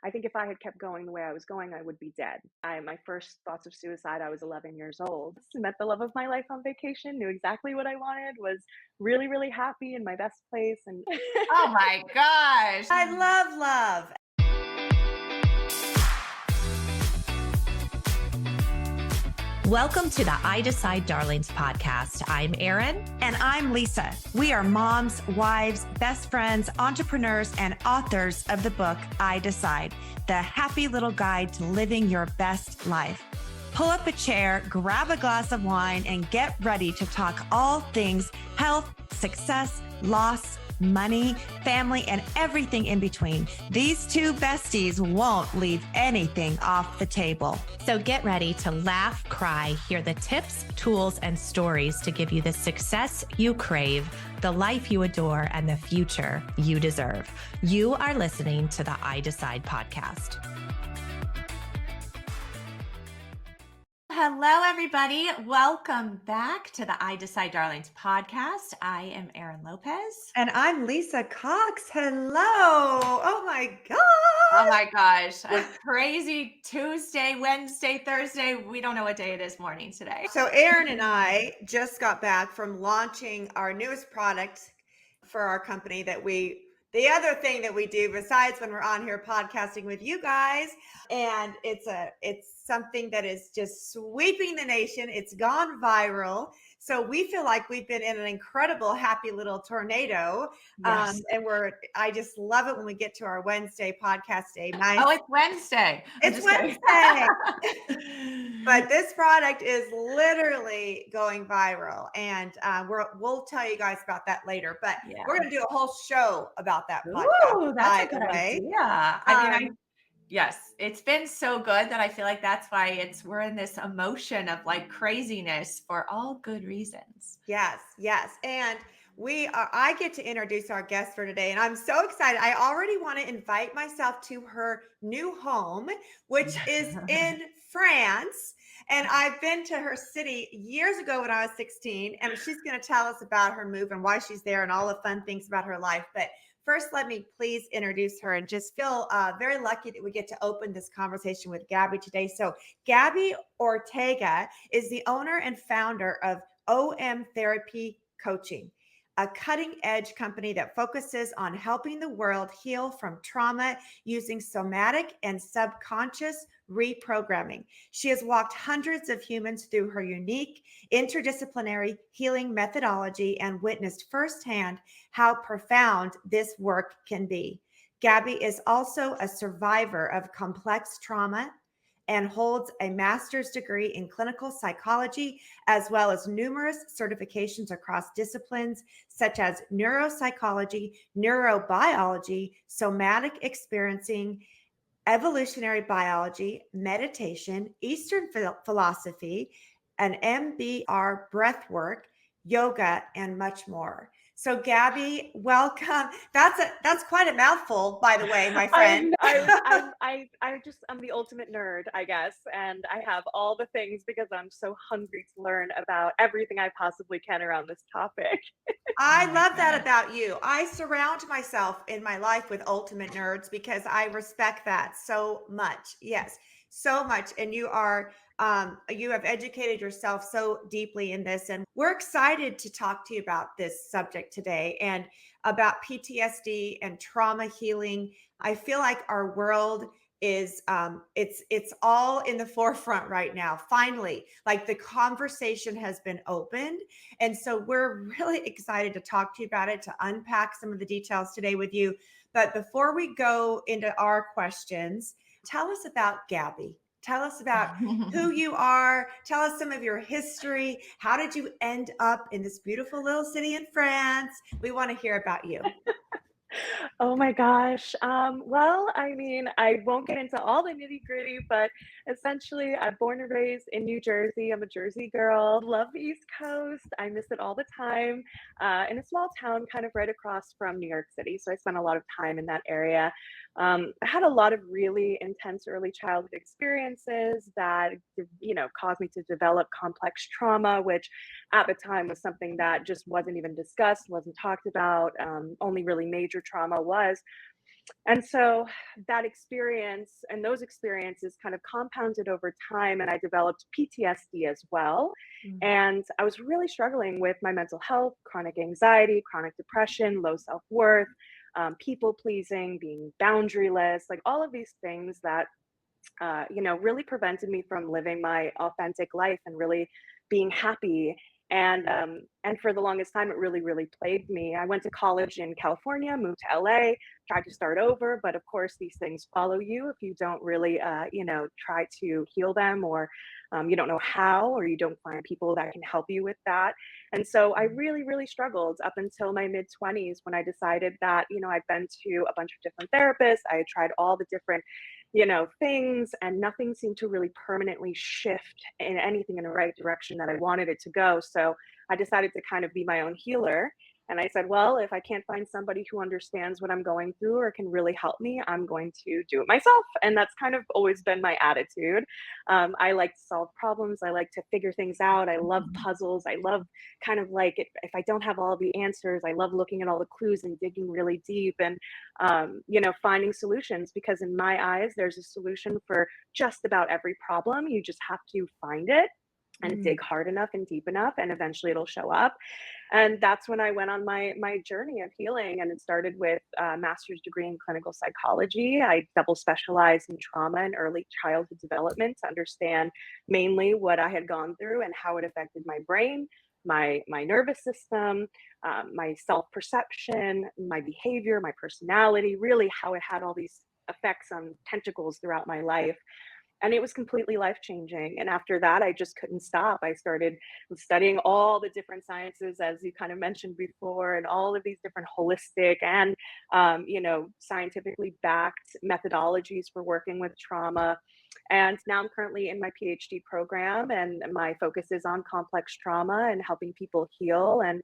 I think if I had kept going the way I was going, I would be dead. My first thoughts of suicide, I was 11 years old. Met the love of my life on vacation, knew exactly what I wanted, was really, really happy in my best place. And Oh my gosh. I love love. Welcome to the I Decide Darlings podcast. I'm Erin. And I'm Lisa. We are moms, wives, best friends, entrepreneurs, and authors of the book, I Decide, the happy little guide to living your best life. Pull up a chair, grab a glass of wine, and get ready to talk all things health, success, loss, money, family, and everything in between. These two besties won't leave anything off the table. So get ready to laugh, cry, hear the tips, tools, and stories to give you the success you crave, the life you adore, and the future you deserve. You are listening to the I Decide podcast. Hello, everybody. Welcome back to the I Decide Darlings podcast. I am Erin Lopez. And I'm Lisa Cox. Hello. Oh my God. Oh my gosh. A crazy Tuesday, Wednesday, Thursday. We don't know what day it is morning today. So Erin and I just got back from launching our newest product for our company the other thing that we do besides when we're on here podcasting with you guys. And it's something that is just sweeping the nation. It's gone viral. So we feel like we've been in an incredible, happy little tornado. Yes. I just love it when we get to our Wednesday podcast day. Oh, it's Wednesday. It's Wednesday. But this product is literally going viral, and we'll tell you guys about that later. But we're going to do a whole show about that podcast. Ooh, that's a good idea. Yes, it's been so good that I feel like that's why we're in this emotion of like craziness for all good reasons. Yes. And I get to introduce our guest for today, and I'm so excited. I already want to invite myself to her new home, which is in France. And I've been to her city years ago when I was 16, and she's going to tell us about her move and why she's there and all the fun things about her life. But first, let me please introduce her and just feel very lucky that we get to open this conversation with Gabby today. So Gabby Ortega is the owner and founder of OM Therapy Coaching, a cutting-edge company that focuses on helping the world heal from trauma using somatic and subconscious reprogramming. She has walked hundreds of humans through her unique interdisciplinary healing methodology and witnessed firsthand how profound this work can be. Gabby is also a survivor of complex trauma and holds a master's degree in clinical psychology, as well as numerous certifications across disciplines such as neuropsychology, neurobiology, somatic experiencing, evolutionary biology, meditation, Eastern philosophy, an MBR breathwork, yoga, and much more. So Gabby, welcome. That's quite a mouthful, by the way, my friend. I'm the ultimate nerd, I guess, and I have all the things because I'm so hungry to learn about everything I possibly can around this topic. I love that about you. I surround myself in my life with ultimate nerds because I respect that so much. Yes, so much. And you have educated yourself so deeply in this. And we're excited to talk to you about this subject today and about PTSD and trauma healing. I feel like our world is it's all in the forefront right now. Finally, like the conversation has been opened. And so we're really excited to talk to you about it, to unpack some of the details today with you. But before we go into our questions, tell us about Gabby. Tell us about who you are. Tell us some of your history. How did you end up in this beautiful little city in France? We want to hear about you. Oh my gosh. Well, I mean, I won't get into all the nitty gritty, but essentially, I'm born and raised in New Jersey. I'm a Jersey girl. Love the East Coast. I miss it all the time. In a small town, kind of right across from New York City. So I spent a lot of time in that area. I had a lot of really intense early childhood experiences that, caused me to develop complex trauma, which at the time was something that just wasn't even discussed, wasn't talked about. Only really major trauma was And so that experience and those experiences kind of compounded over time, and I developed PTSD as well. Mm. And I was really struggling with my mental health, chronic anxiety, chronic depression, low self worth, people pleasing, being boundaryless, like all of these things that really prevented me from living my authentic life and really being happy. And for the longest time, it really, really plagued me. I went to college in California, moved to LA, tried to start over, but of course, these things follow you if you don't really, try to heal them, or you don't know how, or you don't find people that can help you with that. And so I really, really struggled up until my mid 20s when I decided that, I'd been to a bunch of different therapists. I had tried all the different things, and nothing seemed to really permanently shift in anything in the right direction that I wanted it to go. So I decided to kind of be my own healer. And I said, well, if I can't find somebody who understands what I'm going through or can really help me, I'm going to do it myself. And that's kind of always been my attitude. I like to solve problems. I like to figure things out. I love puzzles. I love kind of like if I don't have all the answers, I love looking at all the clues and digging really deep. And finding solutions, because in my eyes, there's a solution for just about every problem. You just have to find it and Mm. dig hard enough and deep enough, and eventually it'll show up. And that's when I went on my journey of healing. And it started with a master's degree in clinical psychology. I double specialized in trauma and early childhood development to understand mainly what I had gone through and how it affected my brain, my nervous system, my self perception, my behavior, my personality, really how it had all these effects on tentacles throughout my life. And it was completely life changing. And after that, I just couldn't stop. I started studying all the different sciences, as you kind of mentioned before, and all of these different holistic and scientifically backed methodologies for working with trauma. And now I'm currently in my PhD program, and my focus is on complex trauma and helping people heal, and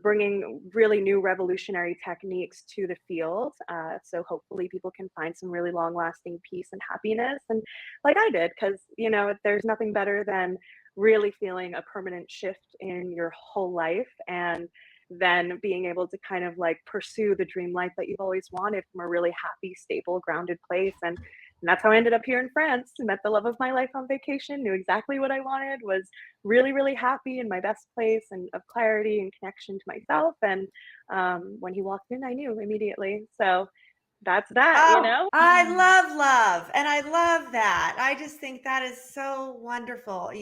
bringing really new revolutionary techniques to the field. So hopefully people can find some really long lasting peace and happiness. And like I did, because, there's nothing better than really feeling a permanent shift in your whole life, and then being able to kind of like pursue the dream life that you've always wanted from a really happy, stable, grounded place. And that's how I ended up here in France. Met the love of my life on vacation, knew exactly what I wanted, was really, really happy in my best place and of clarity and connection to myself. And when he walked in, I knew immediately. So that's that, you Oh, know? I love love, and I love that. I just think that is so wonderful.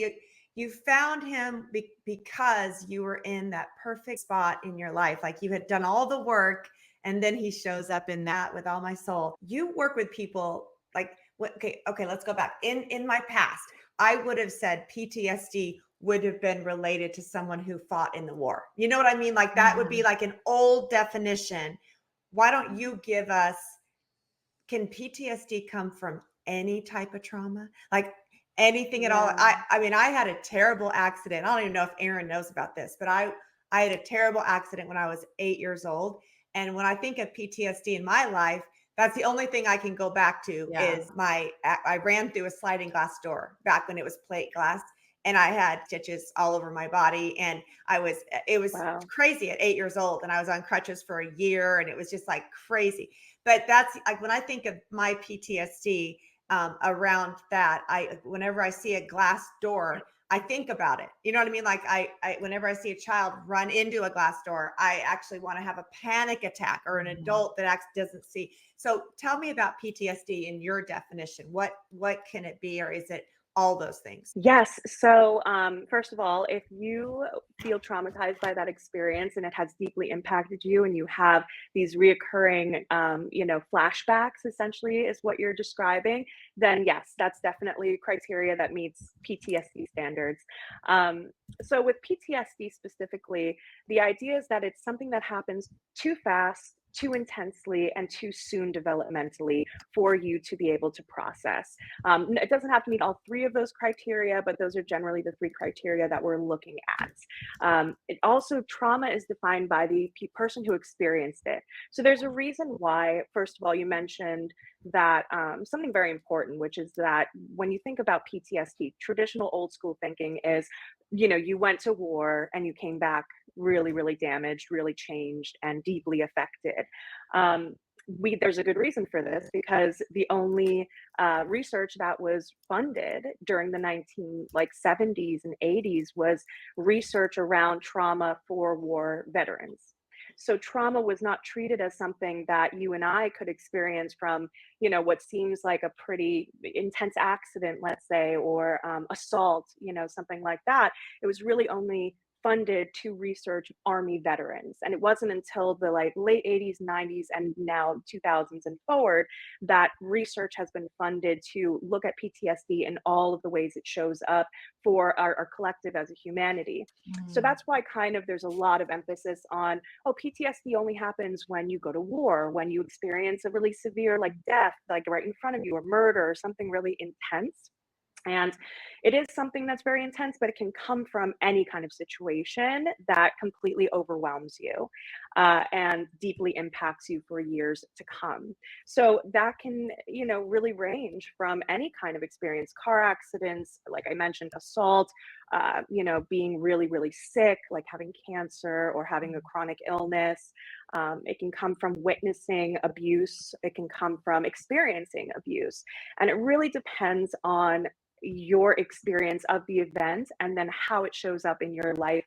You found him because you were in that perfect spot in your life. Like you had done all the work, and then he shows up in that with all my soul. You work with people like okay, let's go back. In my past, I would have said PTSD would have been related to someone who fought in the war. You know what I mean? Like that would be like an old definition. Why don't you give us, can PTSD come from any type of trauma? Like anything at all? Yeah. I mean, I had a terrible accident. I don't even know if Aaron knows about this, but I had a terrible accident when I was 8 years old. And when I think of PTSD in my life, that's the only thing I can go back to Yeah. is I ran through a sliding glass door back when it was plate glass, and I had stitches all over my body. And it was Wow. crazy at 8 years old. And I was on crutches for a year, and it was just like crazy. But that's like when I think of my PTSD around that, whenever I see a glass door, I think about it. You know what I mean? Like whenever I see a child run into a glass door, I actually want to have a panic attack, or an adult that doesn't see. So tell me about PTSD in your definition. What can it be, or is it all those things? Yes. So, first of all, if you feel traumatized by that experience and it has deeply impacted you, and you have these reoccurring, flashbacks, essentially, is what you're describing, then yes, that's definitely criteria that meets PTSD standards. Um, so, with PTSD specifically, the idea is that it's something that happens too fast, too intensely, and too soon developmentally for you to be able to process. It doesn't have to meet all three of those criteria, but those are generally the three criteria that we're looking at. It also, trauma is defined by the person who experienced it. So there's a reason why, first of all, you mentioned that something very important, which is that when you think about PTSD, traditional old school thinking is, you went to war and you came back really, really damaged, really changed, and deeply affected. Um, there's a good reason for this, because the only research that was funded during the 70s and 80s was research around trauma for war veterans. So trauma was not treated as something that you and I could experience from, what seems like a pretty intense accident, let's say, or assault, something like that. It was really only funded to research army veterans, and it wasn't until the late 80s, 90s, and now 2000s and forward that research has been funded to look at PTSD and all of the ways it shows up for our collective as a humanity. So Mm. that's why kind of there's a lot of emphasis on, oh, PTSD only happens when you go to war, when you experience a really severe death, like right in front of you, or murder, or something really intense. And it is something that's very intense, but it can come from any kind of situation that completely overwhelms you, and deeply impacts you for years to come. So that can, really range from any kind of experience: car accidents, like I mentioned, assault, being really, really sick, like having cancer or having a chronic illness. It can come from witnessing abuse. It can come from experiencing abuse. And it really depends on your experience of the event, and then how it shows up in your life,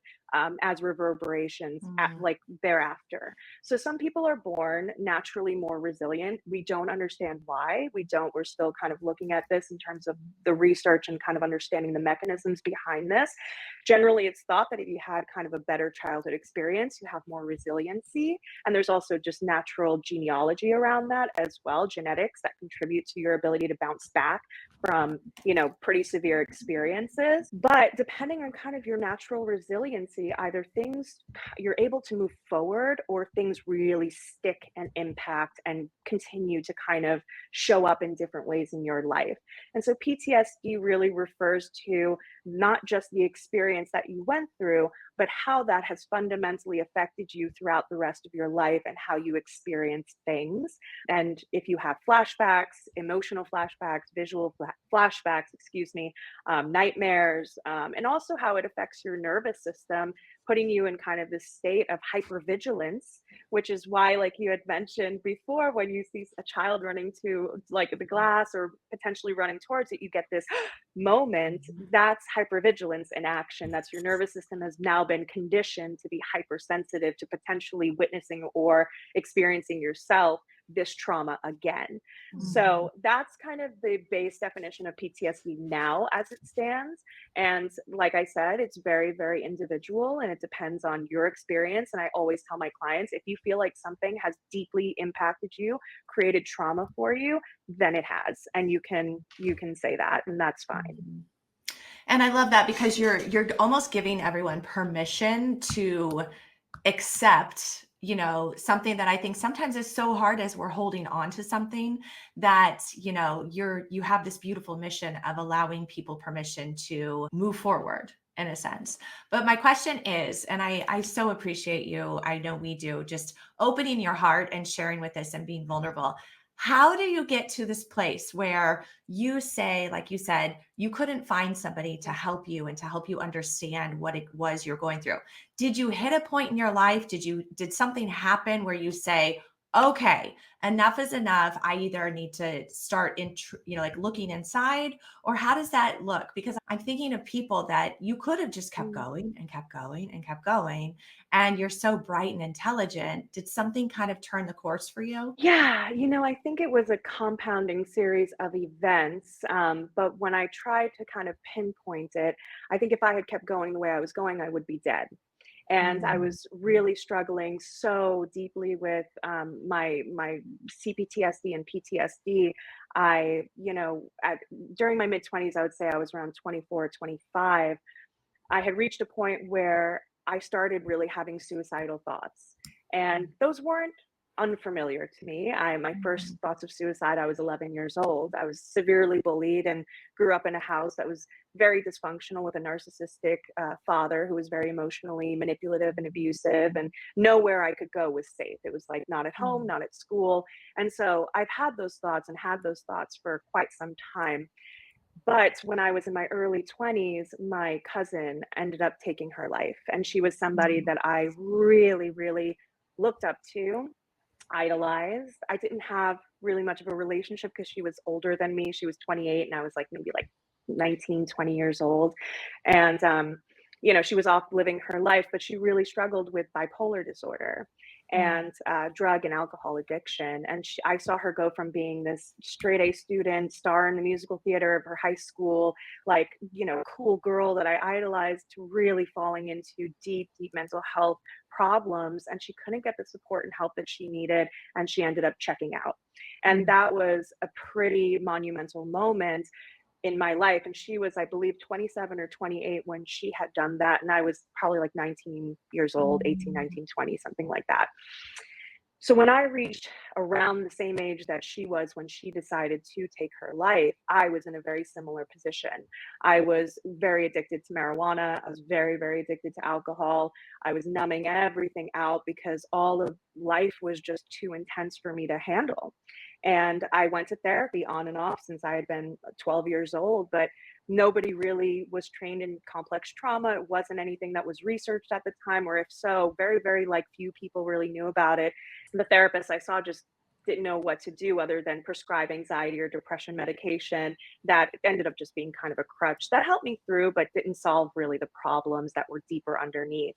as reverberations Mm. thereafter. So some people are born naturally more resilient. We don't understand why. We're still kind of looking at this in terms of the research and kind of understanding the mechanisms behind this. Generally, it's thought that if you had kind of a better childhood experience, you have more resiliency. And there's also just natural genealogy around that as well, genetics that contribute to your ability to bounce back from, pretty severe experiences. But depending on kind of your natural resiliency, either things you're able to move forward, or things really stick and impact and continue to kind of show up in different ways in your life. And so PTSD really refers to not just the experience that you went through, but how that has fundamentally affected you throughout the rest of your life, and how you experience things. And if you have flashbacks, emotional flashbacks, visual flashbacks, excuse me, nightmares, and also how it affects your nervous system, putting you in kind of this state of hypervigilance, which is why, like you had mentioned before, when you see a child running to the glass, or potentially running towards it, you get this moment. That's hypervigilance in action. That's your nervous system has now been conditioned to be hypersensitive to potentially witnessing or experiencing yourself this trauma again. Mhm. So that's kind of the base definition of PTSD now as it stands. And like I said, it's very, very individual, and it depends on your experience. And I always tell my clients, if you feel like something has deeply impacted you, created trauma for you, then it has. And you can say that, and that's fine. Mhm. And I love that, because you're almost giving everyone permission to accept, something that I think sometimes is so hard, as we're holding on to something that, you have this beautiful mission of allowing people permission to move forward in a sense. But my question is, and I so appreciate you, I know we do, just opening your heart and sharing with us and being vulnerable. How do you get to this place where you say, like you said, you couldn't find somebody to help you and to help you understand what it was you're going through? Did you hit a point in your life? Did something happen where you say, okay, enough is enough. I either need to start looking inside, or how does that look? Because I'm thinking of people that you could have just kept Mm. going and kept going and kept going, and you're so bright and intelligent. Did something kind of turn the course for you? Yeah, I think it was a compounding series of events. But when I tried to kind of pinpoint it, I think if I had kept going the way I was going, I would be dead. And I Mm. was really struggling so deeply with my CPTSD and PTSD. During my mid 20s, I would say I was around 24, 25. I had reached a point where I started really having suicidal thoughts. And those weren't unfamiliar to me. My first Mhm. thoughts of suicide, I was 11 years old. I was severely bullied and grew up in a house that was very dysfunctional, with a narcissistic father who was very emotionally manipulative and abusive, and nowhere I could go was safe. It was like not at home, Mhm. not at school. And so I've had those thoughts and had those thoughts for quite some time. But when I was in my early 20s, my cousin ended up taking her life. And she was somebody Mhm. that I really, really looked up to. idolized. I didn't have really much of a relationship because she was older than me. She was 28 and I was like maybe like 19, 20 years old. And she was off living her life, but she really struggled with bipolar disorder and drug and alcohol addiction. And I saw her go from being this straight A student, star in the musical theater of her high school, like, cool girl that I idolized, to really falling into deep, deep mental health problems. And she couldn't get the support and help that she needed. And she ended up checking out. And that was a pretty monumental moment in my life. And she was, I believe, 27 or 28 when she had done that. And I was probably like 19 years old, 18, Mm. 19, 20, something like that. So when I reached around the same age that she was when she decided to take her life, I was in a very similar position. I was very addicted to marijuana. I was very, very addicted to alcohol. I was numbing everything out because all of life was just too intense for me to handle. And I went to therapy on and off since I had been 12 years old, but nobody really was trained in complex trauma. It wasn't anything that was researched at the time, or if so, very, very like few people really knew about it. The therapist I saw just didn't know what to do other than prescribe anxiety or depression medication that ended up just being kind of a crutch that helped me through, but didn't solve really the problems that were deeper underneath.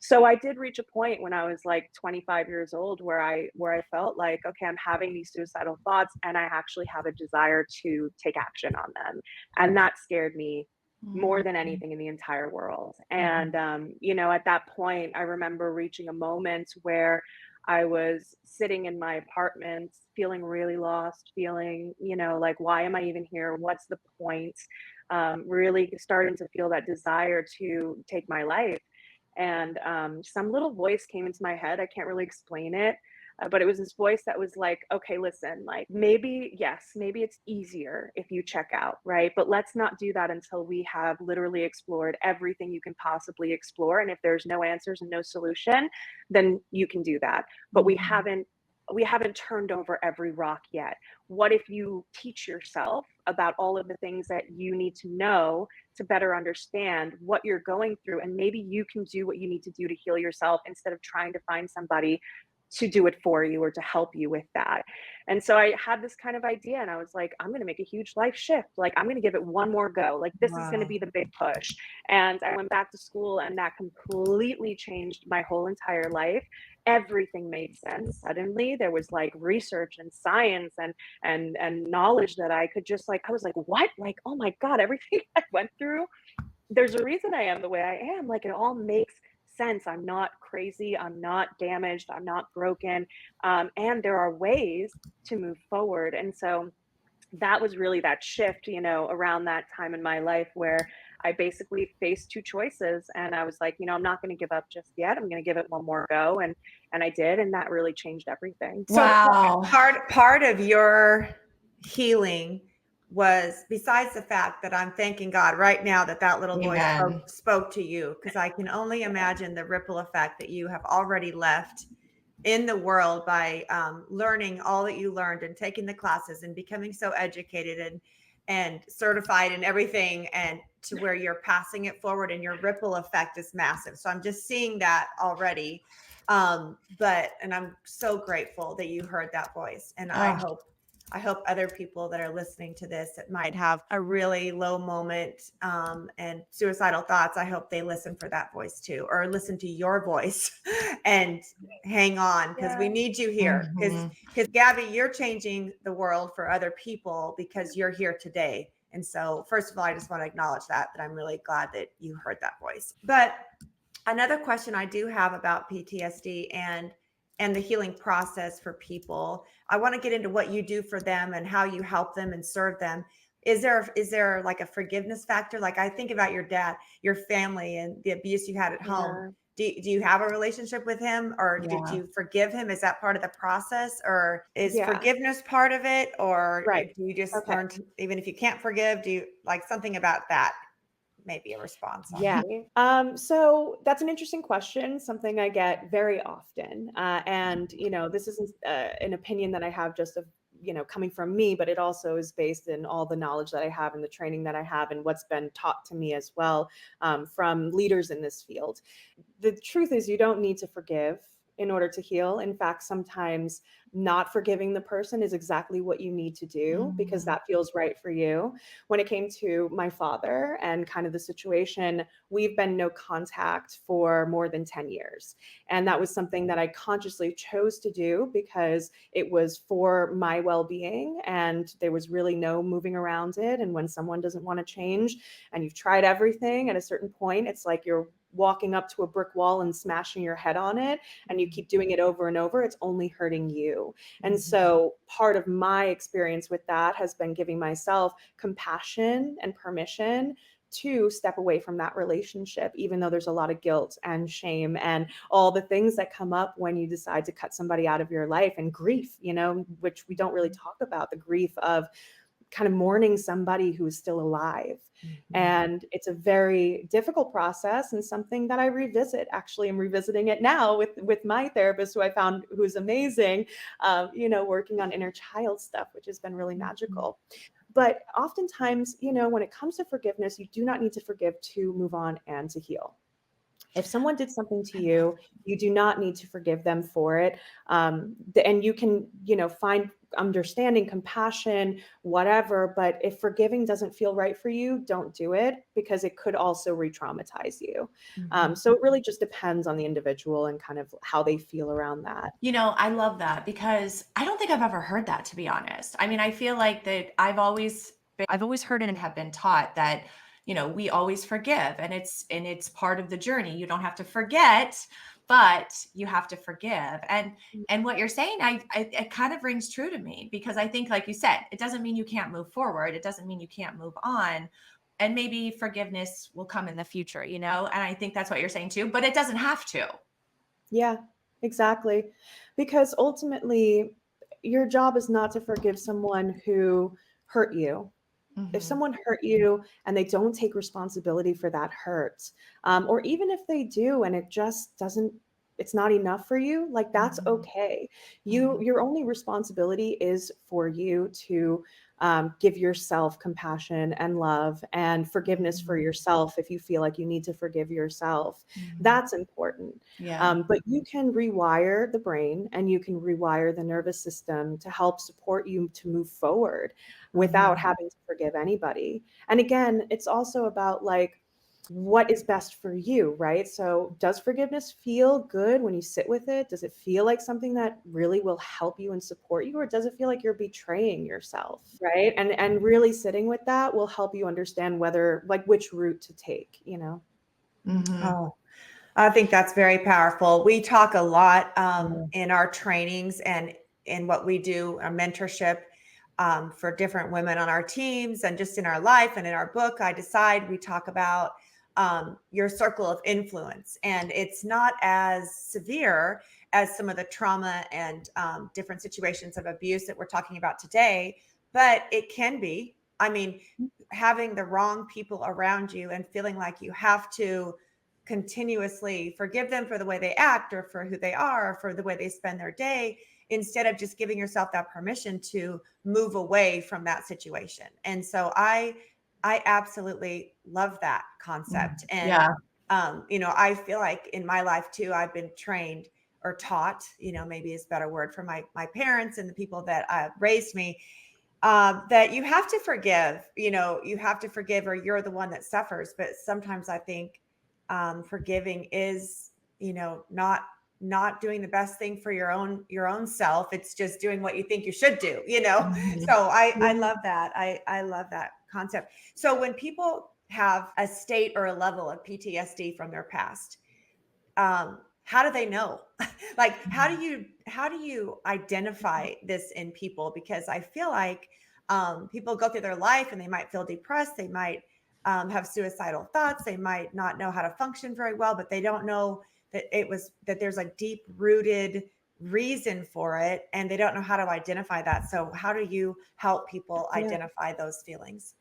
So I did reach a point when I was like 25 years old where I felt like, okay, I'm having these suicidal thoughts and I actually have a desire to take action on them. And that scared me more than anything in the entire world. And at that point, I remember reaching a moment where I was sitting in my apartment feeling really lost, feeling, like, why am I even here? What's the point? Really starting to feel that desire to take my life. And some little voice came into my head. I can't really explain it, but it was this voice that was like, okay, listen, like maybe, yes, maybe it's easier if you check out, right? But let's not do that until we have literally explored everything you can possibly explore. And if there's no answers and no solution, then you can do that. But we haven't turned over every rock yet. What if you teach yourself about all of the things that you need to know to better understand what you're going through? And maybe you can do what you need to do to heal yourself instead of trying to find somebody to do it for you or to help you with that. And so I had this kind of idea and I was like, I'm going to make a huge life shift. Like, I'm going to give it one more go. Like, this is going to Wow. be the big push. And I went back to school and that completely changed my whole entire life. Everything made sense. Suddenly there was like research and science and knowledge that I could just like, I was like, what? Like, oh my God, everything I went through, there's a reason I am the way I am. Like, it all makes sense. I'm not crazy. I'm not damaged. I'm not broken. And there are ways to move forward. And so that was really that shift, around that time in my life where I basically faced two choices and I was like, I'm not going to give up just yet. I'm going to give it one more go. And I did. And that really changed everything. So Wow. part of your healing was, besides the fact that I'm thanking God right now that little voice Amen. spoke to you, because I can only imagine the ripple effect that you have already left in the world by learning all that you learned and taking the classes and becoming so educated and certified and everything, and to where you're passing it forward and your ripple effect is massive. So I'm just seeing that already. And I'm so grateful that you heard that voice. And I hope other people that are listening to this that might have a really low moment and suicidal thoughts, I hope they listen for that voice too, or listen to your voice and hang on, because we need you here. Because Gabby, you're changing the world for other people because you're here today. And so first of all, I just want to acknowledge that I'm really glad that you heard that voice. But another question I do have about PTSD and the healing process for people, I want to get into what you do for them and how you help them and serve them. Is there like a forgiveness factor? Like, I think about your dad, your family, and the abuse you had at home. Yeah. Do you have a relationship with him, or did you forgive him? Is that part of the process, or is Yeah. forgiveness part of it? Or Right. do you just Okay. learn to, even if you can't forgive, do you like something about that? Maybe a response on. Yeah. So that's an interesting question, something I get very often. And, this isn't an opinion that I have just of, coming from me, but it also is based in all the knowledge that I have and the training that I have and what's been taught to me as well from leaders in this field. The truth is, you don't need to forgive in order to heal. In fact, sometimes not forgiving the person is exactly what you need to do because that feels right for you. When it came to my father and kind of the situation, we've been no contact for more than 10 years. And that was something that I consciously chose to do because it was for my well-being and there was really no moving around it. And when someone doesn't want to change and you've tried everything, at a certain point, it's like you're walking up to a brick wall and smashing your head on it, and you keep doing it over and over, it's only hurting you. And so part of my experience with that has been giving myself compassion and permission to step away from that relationship, even though there's a lot of guilt and shame and all the things that come up when you decide to cut somebody out of your life, and grief, which we don't really talk about, the grief of kind of mourning somebody who is still alive. And it's a very difficult process and something that I revisit. Actually, I'm revisiting it now with my therapist, who I found, who's amazing, working on inner child stuff, which has been really magical. But oftentimes, when it comes to forgiveness, you do not need to forgive to move on and to heal. If someone did something to you, you do not need to forgive them for it. And you can, find understanding, compassion, whatever. But if forgiving doesn't feel right for you, don't do it, because it could also re-traumatize you. So it really just depends on the individual and kind of how they feel around that. I love that, because I don't think I've ever heard that, to be honest. I mean, I feel like that I've always heard and have been taught that, we always forgive, and it's part of the journey. You don't have to forget, but you have to forgive. And what you're saying, it kind of rings true to me, because I think, like you said, it doesn't mean you can't move forward. It doesn't mean you can't move on. And maybe forgiveness will come in the future, and I think that's what you're saying too, but it doesn't have to. Yeah, exactly. Because ultimately, your job is not to forgive someone who hurt you. If someone hurt you and they don't take responsibility for that hurt, or even if they do and it just doesn't, it's not enough for you, like that's okay. Your only responsibility is for you to give yourself compassion and love and forgiveness for yourself. If you feel like you need to forgive yourself, that's important. Yeah. But you can rewire the brain and you can rewire the nervous system to help support you to move forward without having to forgive anybody. And again, it's also about like, what is best for you, right? So does forgiveness feel good when you sit with it? Does it feel like something that really will help you and support you? Or does it feel like you're betraying yourself, right? And really sitting with that will help you understand whether, like, which route to take, Oh, I think that's very powerful. We talk a lot in our trainings and in what we do, our mentorship, for different women on our teams and just in our life and in our book, I Decide, we talk about your circle of influence. And it's not as severe as some of the trauma and different situations of abuse that we're talking about today, but it can be. I mean, having the wrong people around you and feeling like you have to continuously forgive them for the way they act or for who they are or for the way they spend their day, instead of just giving yourself that permission to move away from that situation. And so I absolutely love that concept. And I feel like in my life too, I've been trained or taught, maybe is a better word, for my parents and the people that raised me, that you have to forgive. You have to forgive or you're the one that suffers. But sometimes I think forgiving is, not doing the best thing for your own self. It's just doing what you think you should do, So I love that. I love that concept. So when people have a state or a level of PTSD from their past, how do they know? Like, how do you identify this in people? Because I feel like people go through their life and they might feel depressed. They might have suicidal thoughts. They might not know how to function very well, but they don't know that there's a deep rooted reason for it, and they don't know how to identify that. So how do you help people identify those feelings?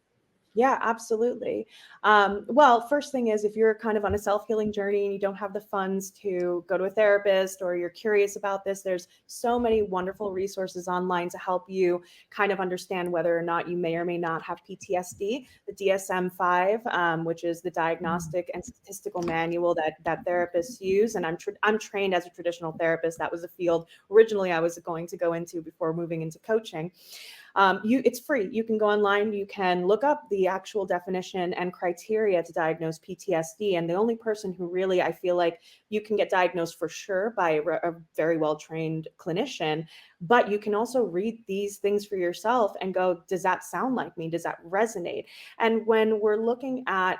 Yeah, absolutely. Well, first thing is if you're kind of on a self-healing journey and you don't have the funds to go to a therapist or you're curious about this, there's so many wonderful resources online to help you kind of understand whether or not you may or may not have PTSD. The DSM-5, which is the Diagnostic and Statistical Manual that therapists use, and I'm trained as a traditional therapist. That was a field originally I was going to go into before moving into coaching. It's free. You can go online, you can look up the actual definition and criteria to diagnose PTSD. And the only person who really, I feel like you can get diagnosed for sure by a very well-trained clinician, but you can also read these things for yourself and go, does that sound like me? Does that resonate? And when we're looking at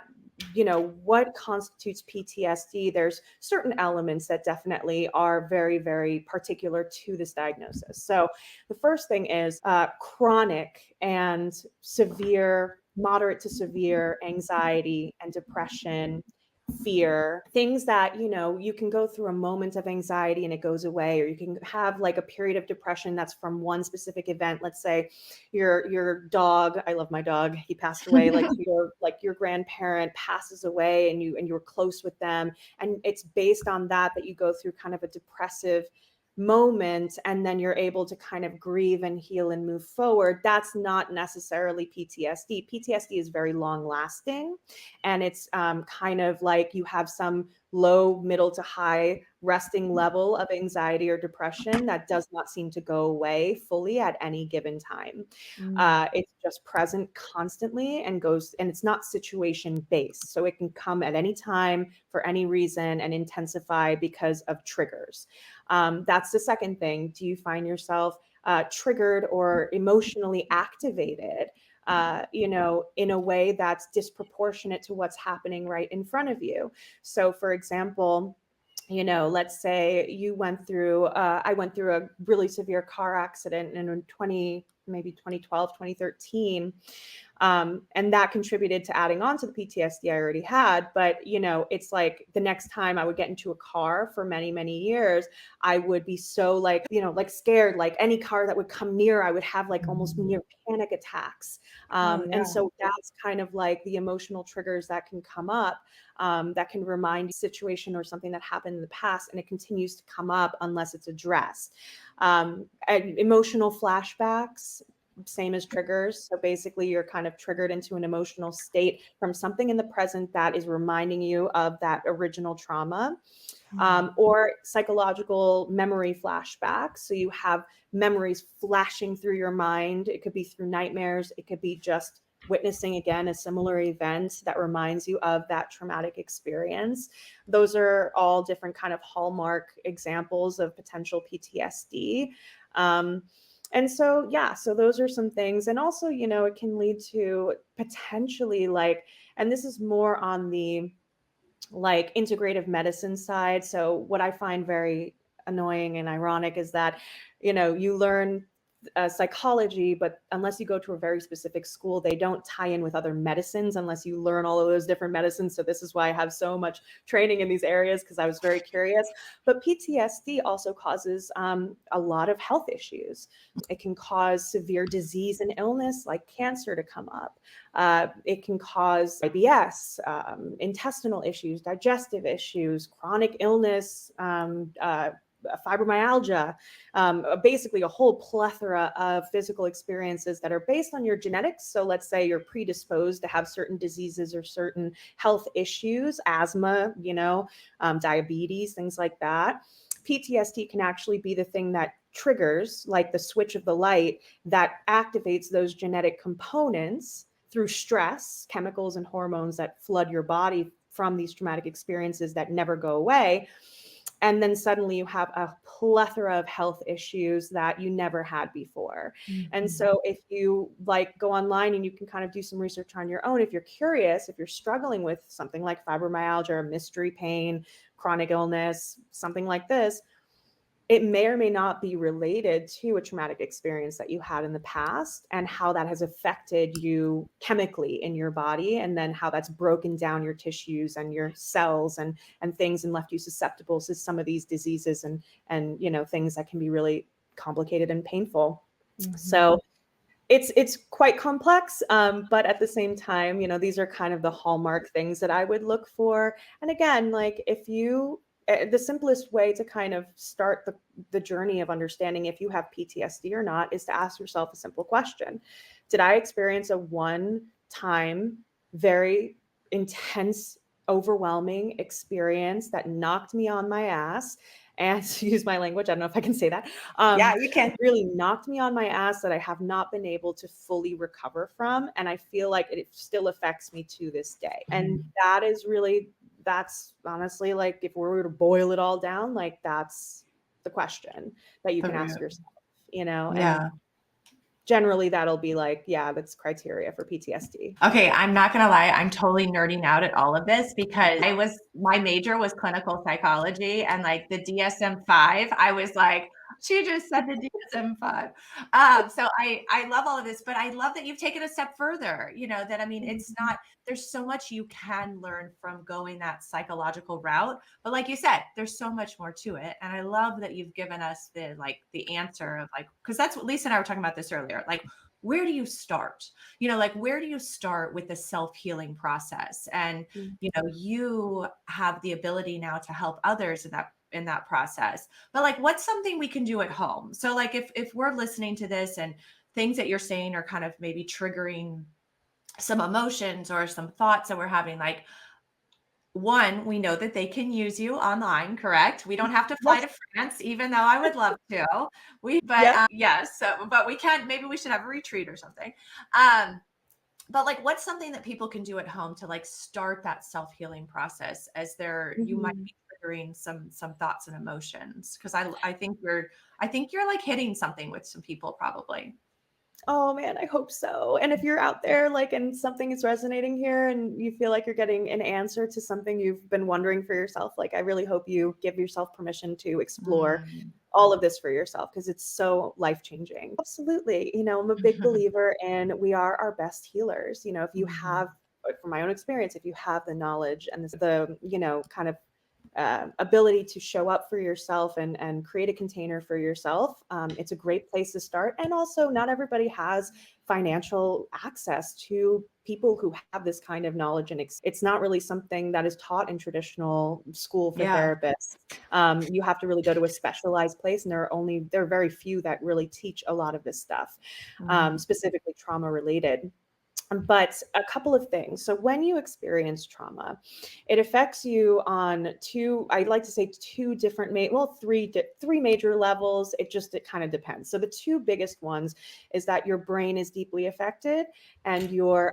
what constitutes PTSD, there's certain elements that definitely are very, very particular to this diagnosis. So the first thing is chronic and severe, moderate to severe anxiety and depression, fear, things that, you can go through a moment of anxiety and it goes away, or you can have like a period of depression that's from one specific event. Let's say your dog, I love my dog, he passed away, your grandparent passes away and you were close with them. And it's based on that you go through kind of a depressive moment, and then you're able to kind of grieve and heal and move forward. That's not necessarily PTSD. PTSD is very long lasting, and it's kind of like you have some low, middle to high resting level of anxiety or depression that does not seem to go away fully at any given time. It's just present constantly and it's not situation based. So it can come at any time for any reason and intensify because of triggers. That's the second thing. Do you find yourself triggered or emotionally activated, in a way that's disproportionate to what's happening right in front of you? So, for example, let's say I went through a really severe car accident in 2012, 2013. And that contributed to adding on to the PTSD I already had. But, it's like the next time I would get into a car for many, many years, I would be so like scared, like any car that would come near, I would have like almost near panic attacks. And so that's kind of like the emotional triggers that can come up, that can remind you of a situation or something that happened in the past, and it continues to come up unless it's addressed. And emotional flashbacks, same as triggers. So basically you're kind of triggered into an emotional state from something in the present that is reminding you of that original trauma. Or psychological memory flashbacks. So you have memories flashing through your mind. It could be through nightmares. It could be just witnessing again a similar event that reminds you of that traumatic experience. Those are all different kind of hallmark examples of potential PTSD. And so, so those are some things. And also, it can lead to potentially and this is more on the integrative medicine side. So what I find very annoying and ironic is that, you learn psychology, but unless you go to a very specific school, they don't tie in with other medicines unless you learn all of those different medicines. So this is why I have so much training in these areas, because I was very curious. But PTSD also causes a lot of health issues. It can cause severe disease and illness like cancer to come up. It can cause IBS, intestinal issues, digestive issues, chronic illness, fibromyalgia, basically a whole plethora of physical experiences that are based on your genetics. So let's say you're predisposed to have certain diseases or certain health issues, asthma, diabetes, things like that. PTSD can actually be the thing that triggers, like the switch of the light that activates those genetic components through stress, chemicals and hormones that flood your body from these traumatic experiences that never go away. And then suddenly you have a plethora of health issues that you never had before. And so if you go online and you can kind of do some research on your own, if you're curious, if you're struggling with something like fibromyalgia or mystery pain, chronic illness, something like this, it may or may not be related to a traumatic experience that you had in the past and how that has affected you chemically in your body, and then how that's broken down your tissues and your cells and things and left you susceptible to some of these diseases and things that can be really complicated and painful. So it's quite complex, but at the same time, these are kind of the hallmark things that I would look for. And again, like if you, the simplest way to kind of start the journey of understanding if you have PTSD or not is to ask yourself a simple question. Did I experience a one-time, very intense, overwhelming experience that knocked me on my ass? And to use my language, I don't know if I can say that. Yeah, you can. Really knocked me on my ass that I have not been able to fully recover from. And I feel like it still affects me to this day. And that's honestly, like, if we were to boil it all down, like, that's the question that you can ask yourself, and Yeah. generally that'll be like, yeah, that's criteria for PTSD. Okay, I'm not gonna lie, I'm totally nerding out at all of this because my major was clinical psychology, and like the DSM-5, I was like, she just said the DSM-5. So I love all of this, but I love that you've taken a step further, that, I mean, it's not, there's so much you can learn from going that psychological route, but like you said, there's so much more to it. And I love that you've given us the answer of like, because that's what Lisa and I were talking about this earlier, like, where do you start? Like, where do you start with the self-healing process? And, you have the ability now to help others in that process, but like, what's something we can do at home? So like, if we're listening to this and things that you're saying are kind of maybe triggering some emotions or some thoughts that we're having, like, one, we know that they can use you online, correct? We don't have to fly Yes. to France, even though I would love to. Yeah. Yes, but we can't. Maybe we should have a retreat or something. But like, what's something that people can do at home to like start that self-healing process as you might be triggering some thoughts and emotions? Because I think you're like hitting something with some people probably. Oh man, I hope so. And if you're out there, like, and something is resonating here and you feel like you're getting an answer to something you've been wondering for yourself, like, I really hope you give yourself permission to explore all of this for yourself, because it's so life-changing. Absolutely. I'm a big believer in we are our best healers. If you have, from my own experience, if you have the knowledge and the kind of ability to show up for yourself and create a container for yourself, it's a great place to start. And also, not everybody has financial access to people who have this kind of knowledge, and it's not really something that is taught in traditional school for therapists. You have to really go to a specialized place, and there are very few that really teach a lot of this stuff, specifically trauma related. But a couple of things. So when you experience trauma, it affects you on I'd like to say two different, three major levels. It kind of depends. So the two biggest ones is that your brain is deeply affected and your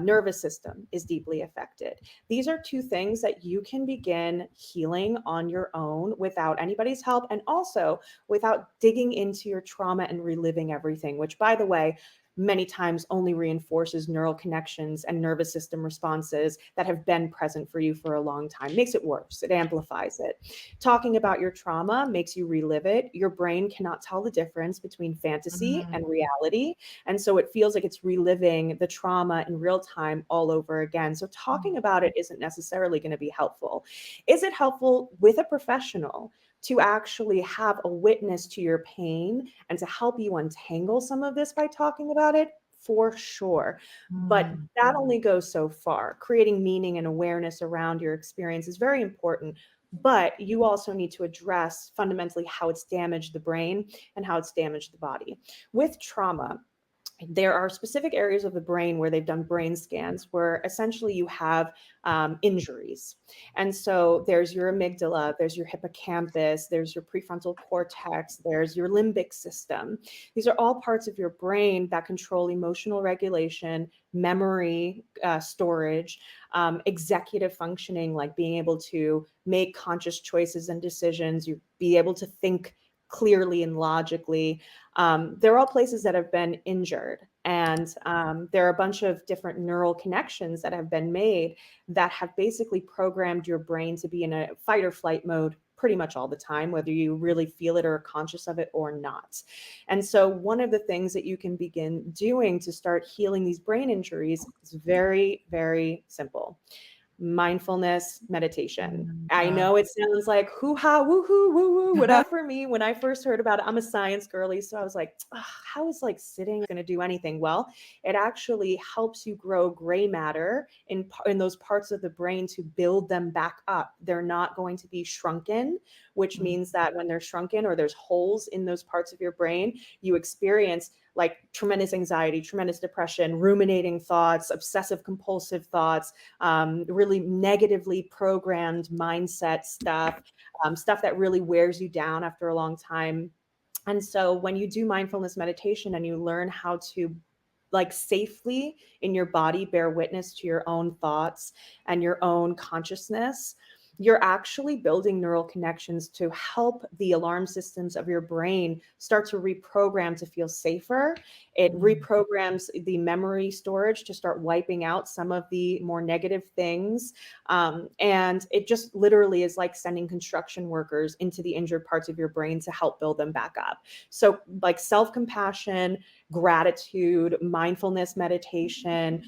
nervous system is deeply affected. These are two things that you can begin healing on your own without anybody's help, and also without digging into your trauma and reliving everything, which, by the way, many times only reinforces neural connections and nervous system responses that have been present for you for a long time. Makes it worse. It amplifies it. Talking about your trauma makes you relive it. Your brain cannot tell the difference between fantasy and reality. And so it feels like it's reliving the trauma in real time all over again. So talking about it isn't necessarily going to be helpful. Is it helpful with a professional to actually have a witness to your pain and to help you untangle some of this by talking about it? For sure. But that only goes so far. Creating meaning and awareness around your experience is very important. But you also need to address fundamentally how it's damaged the brain and how it's damaged the body. With trauma, there are specific areas of the brain where they've done brain scans where essentially you have injuries. And so there's your amygdala, there's your hippocampus, there's your prefrontal cortex, there's your limbic system. These are all parts of your brain that control emotional regulation, memory storage, executive functioning, like being able to make conscious choices and decisions, you be able to think clearly and logically. They're all places that have been injured. And there are a bunch of different neural connections that have been made that have basically programmed your brain to be in a fight or flight mode pretty much all the time, whether you really feel it or are conscious of it or not. And so one of the things that you can begin doing to start healing these brain injuries is very, very simple. mindfulness meditation. I Wow. know it sounds like hoo-ha, woo-hoo, woo-woo, whatever. For me, when I first heard about it, I'm a science girly. So I was like, how is like sitting going to do anything? Well, it actually helps you grow gray matter in those parts of the brain to build them back up. They're not going to be shrunken, which means that when they're shrunken or there's holes in those parts of your brain, you experience like tremendous anxiety, tremendous depression, ruminating thoughts, obsessive compulsive thoughts, really negatively programmed mindset stuff, stuff that really wears you down after a long time. And so when you do mindfulness meditation and you learn how to like safely in your body bear witness to your own thoughts and your own consciousness, you're actually building neural connections to help the alarm systems of your brain start to reprogram to feel safer. It reprograms the memory storage to start wiping out some of the more negative things. And it just literally is like sending construction workers into the injured parts of your brain to help build them back up. So like self-compassion, gratitude, mindfulness meditation,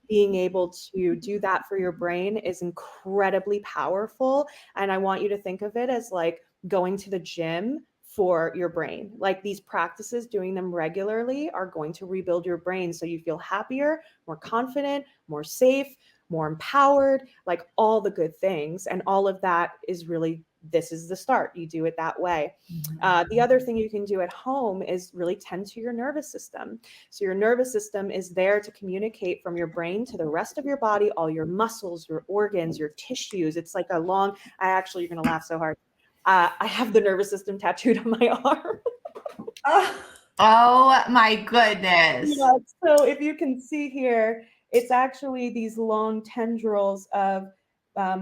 being able to do that for your brain is incredibly powerful. And I want you to think of it as like going to the gym for your brain. Like these practices, doing them regularly are going to rebuild your brain so you feel happier, more confident, more safe, more empowered, like all the good things. And all of that is really, this is the start. You do it that way. The other thing you can do at home is really tend to your nervous system. So your nervous system is there to communicate from your brain to the rest of your body, all your muscles, your organs, your tissues. It's like a long, you're going to laugh so hard. I have the nervous system tattooed on my arm. Oh my goodness. Yeah, so if you can see here, it's actually these long tendrils of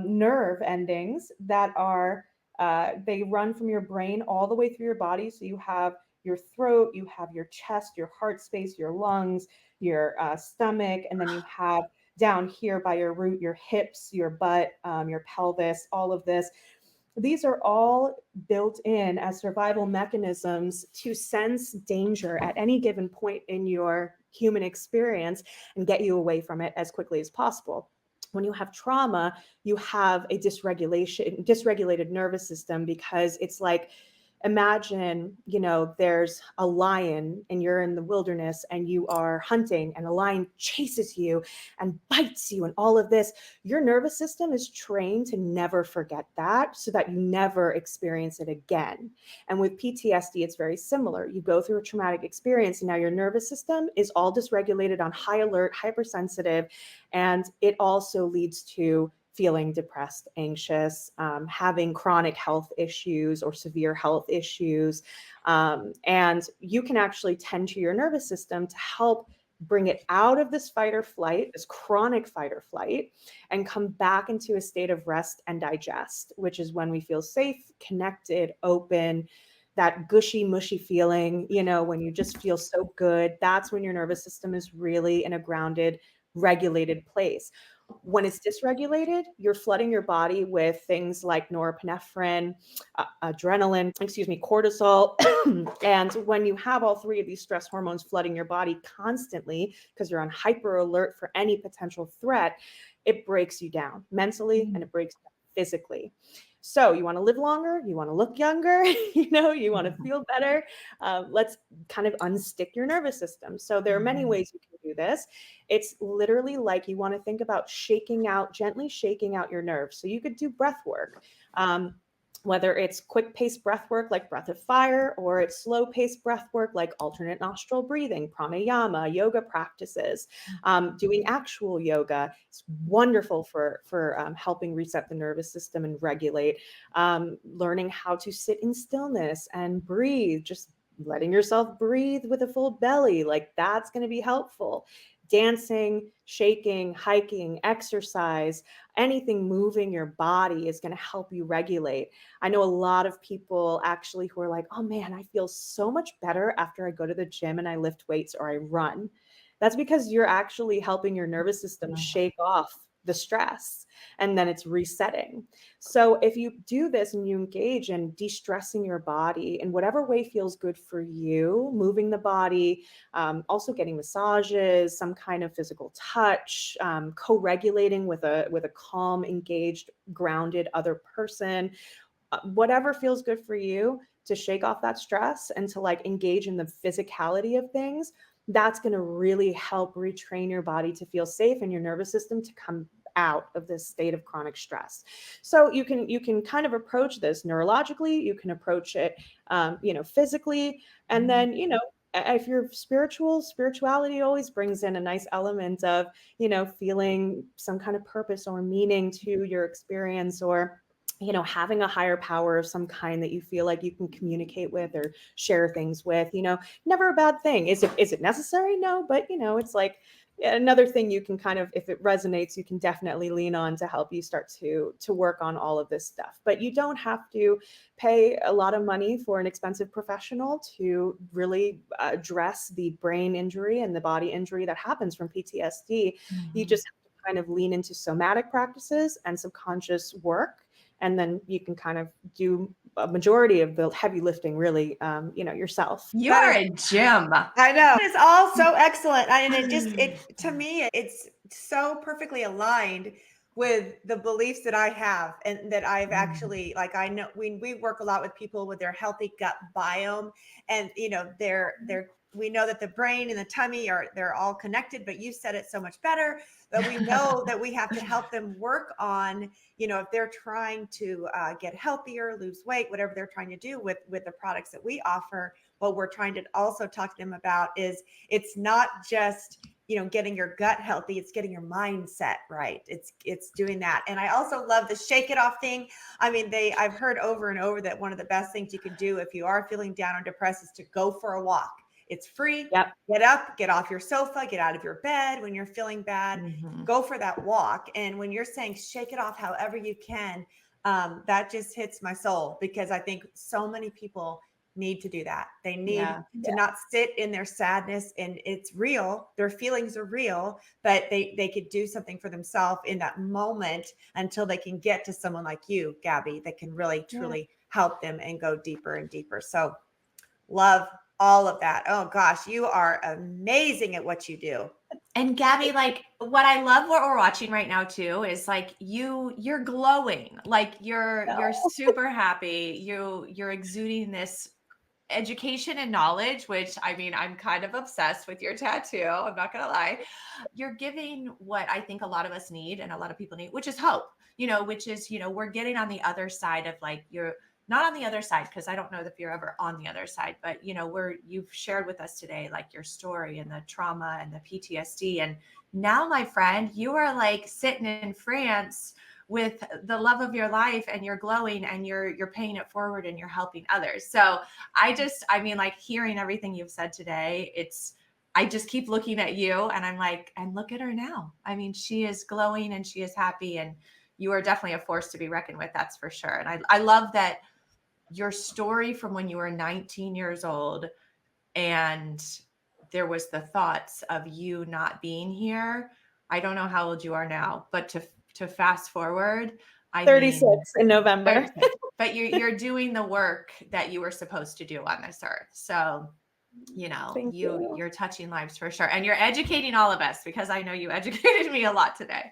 nerve endings that are, they run from your brain all the way through your body. So you have your throat, you have your chest, your heart space, your lungs, your stomach, and then you have down here by your root, your hips, your butt, your pelvis, all of this. These are all built in as survival mechanisms to sense danger at any given point in your human experience and get you away from it as quickly as possible. When you have trauma, you have a dysregulated nervous system, because it's like, imagine, there's a lion and you're in the wilderness and you are hunting and a lion chases you and bites you and all of this. Your nervous system is trained to never forget that so that you never experience it again. And with PTSD, it's very similar. You go through a traumatic experience and now your nervous system is all dysregulated, on high alert, hypersensitive, and it also leads to feeling depressed, anxious, having chronic health issues or severe health issues. And you can actually tend to your nervous system to help bring it out of this fight or flight, this chronic fight or flight, and come back into a state of rest and digest, which is when we feel safe, connected, open, that gushy, mushy feeling, when you just feel so good. That's when your nervous system is really in a grounded, regulated place. When it's dysregulated, you're flooding your body with things like norepinephrine, adrenaline, cortisol. And when you have all three of these stress hormones flooding your body constantly, because you're on hyper alert for any potential threat, it breaks you down mentally and it breaks you down physically. So you want to live longer, you want to look younger, you want to feel better. Let's kind of unstick your nervous system. So there are many ways you can do this. It's literally like, you want to think about gently shaking out your nerves. So you could do breath work. Whether it's quick paced breath work like breath of fire, or it's slow paced breath work like alternate nostril breathing, pranayama, yoga practices, doing actual yoga. It's wonderful for helping reset the nervous system and regulate, learning how to sit in stillness and breathe, just letting yourself breathe with a full belly. Like that's going to be helpful. Dancing, shaking, hiking, exercise, anything moving your body is going to help you regulate. I know a lot of people actually who are like, oh man, I feel so much better after I go to the gym and I lift weights or I run. That's because you're actually helping your nervous system shake off the stress, and then it's resetting. So if you do this and you engage in de-stressing your body in whatever way feels good for you, moving the body, also getting massages, some kind of physical touch, co-regulating with a calm, engaged, grounded other person, whatever feels good for you to shake off that stress and to like engage in the physicality of things, that's going to really help retrain your body to feel safe and your nervous system to come out of this state of chronic stress. So you can kind of approach this neurologically, you can approach it physically, and then if you're spirituality always brings in a nice element of feeling some kind of purpose or meaning to your experience, or having a higher power of some kind that you feel like you can communicate with or share things with, never a bad thing. Is it necessary? No, but it's like another thing you can kind of, if it resonates, you can definitely lean on to help you start to work on all of this stuff. But you don't have to pay a lot of money for an expensive professional to really address the brain injury and the body injury that happens from PTSD. You just have to kind of lean into somatic practices and subconscious work. And then you can kind of do a majority of the heavy lifting really, yourself. You are a gym. I know. It's all so excellent. And to me, it's so perfectly aligned with the beliefs that I have and that I've actually, like, I know we work a lot with people with their healthy gut biome, and, we know that the brain and the tummy they're all connected, but you said it so much better that we know that we have to help them work on, if they're trying to get healthier, lose weight, whatever they're trying to do with the products that we offer. What we're trying to also talk to them about is it's not just, getting your gut healthy, it's getting your mindset right. It's doing that. And I also love the shake it off thing. I mean, I've heard over and over that one of the best things you can do if you are feeling down or depressed is to go for a walk. It's free. Yep. Get up, get off your sofa, get out of your bed when you're feeling bad, go for that walk. And when you're saying shake it off however you can, that just hits my soul, because I think so many people need to do that. They need to not sit in their sadness, and it's real. Their feelings are real, but they could do something for themselves in that moment until they can get to someone like you, Gabby, that can really, truly help them and go deeper and deeper. So love all of that. Oh gosh, you are amazing at what you do. And Gabby, like, what I love what we're watching right now too is like you're glowing, like you're super happy. You're exuding this education and knowledge, which, I mean, I'm kind of obsessed with your tattoo. I'm not going to lie. You're giving what I think a lot of us need and a lot of people need, which is hope, which is, we're getting on the other side of, like, you're not on the other side, because I don't know if you're ever on the other side, but you've shared with us today, like, your story and the trauma and the PTSD. And now, my friend, you are like sitting in France with the love of your life, and you're glowing, and you're paying it forward, and you're helping others. So I mean, like, hearing everything you've said today, I just keep looking at you, and I'm like, and look at her now. I mean, she is glowing and she is happy, and you are definitely a force to be reckoned with. That's for sure. And I love that your story from when you were 19 years old, and there was the thoughts of you not being here. I don't know how old you are now, but to fast forward, 36 in November. 36, but you're doing the work that you were supposed to do on this earth. So, you're touching lives for sure. And you're educating all of us, because I know you educated me a lot today.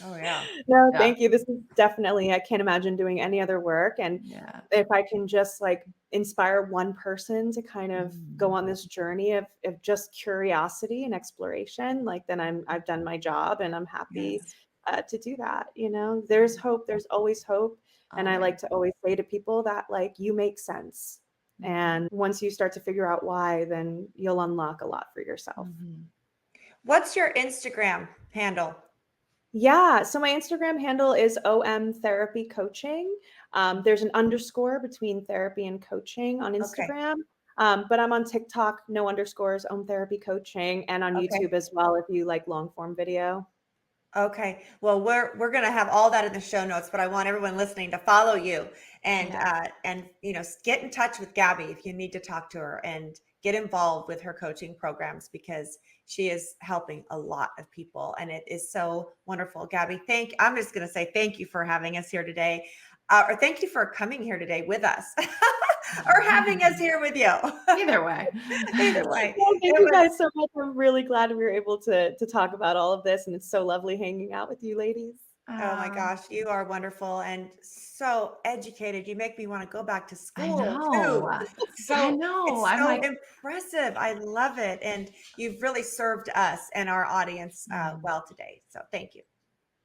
Oh yeah. No, thank you. This is definitely, I can't imagine doing any other work. And if I can just like inspire one person to kind of go on this journey of just curiosity and exploration, like, then I've done my job, and I'm happy to do that. There's hope. There's always hope. And I like to always say to people that, like, you make sense. And once you start to figure out why, then you'll unlock a lot for yourself. What's your Instagram handle? Yeah. So my Instagram handle is OM Therapy Coaching. There's an underscore between therapy and coaching on Instagram. But I'm on TikTok, no underscores, OM Therapy Coaching, and on YouTube as well, if you like long form video. Okay. Well, we're going to have all that in the show notes, but I want everyone listening to follow you and get in touch with Gabby if you need to talk to her, and get involved with her coaching programs because she is helping a lot of people. And it is so wonderful. Gabby, I'm just going to say thank you for having us here today. Or thank you for coming here today with us or having us here with you. Either way. Either way. Well, thank you guys so much. I'm really glad we were able to talk about all of this. And it's so lovely hanging out with you ladies. Oh my gosh, you are wonderful and so educated. You make me want to go back to school too. I know. It's I'm so like, impressive. I love it. And you've really served us and our audience well today. So thank you.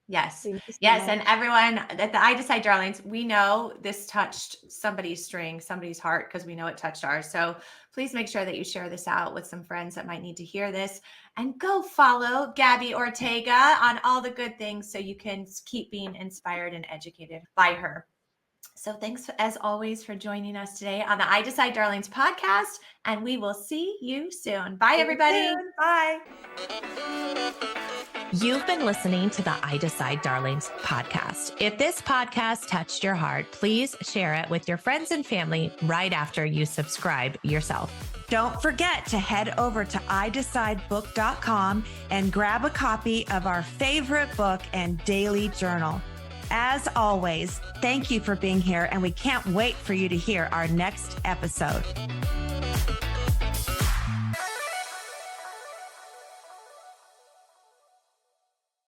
yes. Thank you so Yes. much. And everyone at the I Decide Darlings, we know this touched somebody's string, somebody's heart, because we know it touched ours. So please make sure that you share this out with some friends that might need to hear this, and go follow Gabby Ortega on all the good things so you can keep being inspired and educated by her. So thanks as always for joining us today on the I Decide Darlings podcast, and we will see you soon. Bye, everybody. Bye. You've been listening to the I Decide Darlings podcast. If this podcast touched your heart, please share it with your friends and family right after you subscribe yourself. Don't forget to head over to iDecideBook.com and grab a copy of our favorite book and daily journal. As always, thank you for being here, and we can't wait for you to hear our next episode.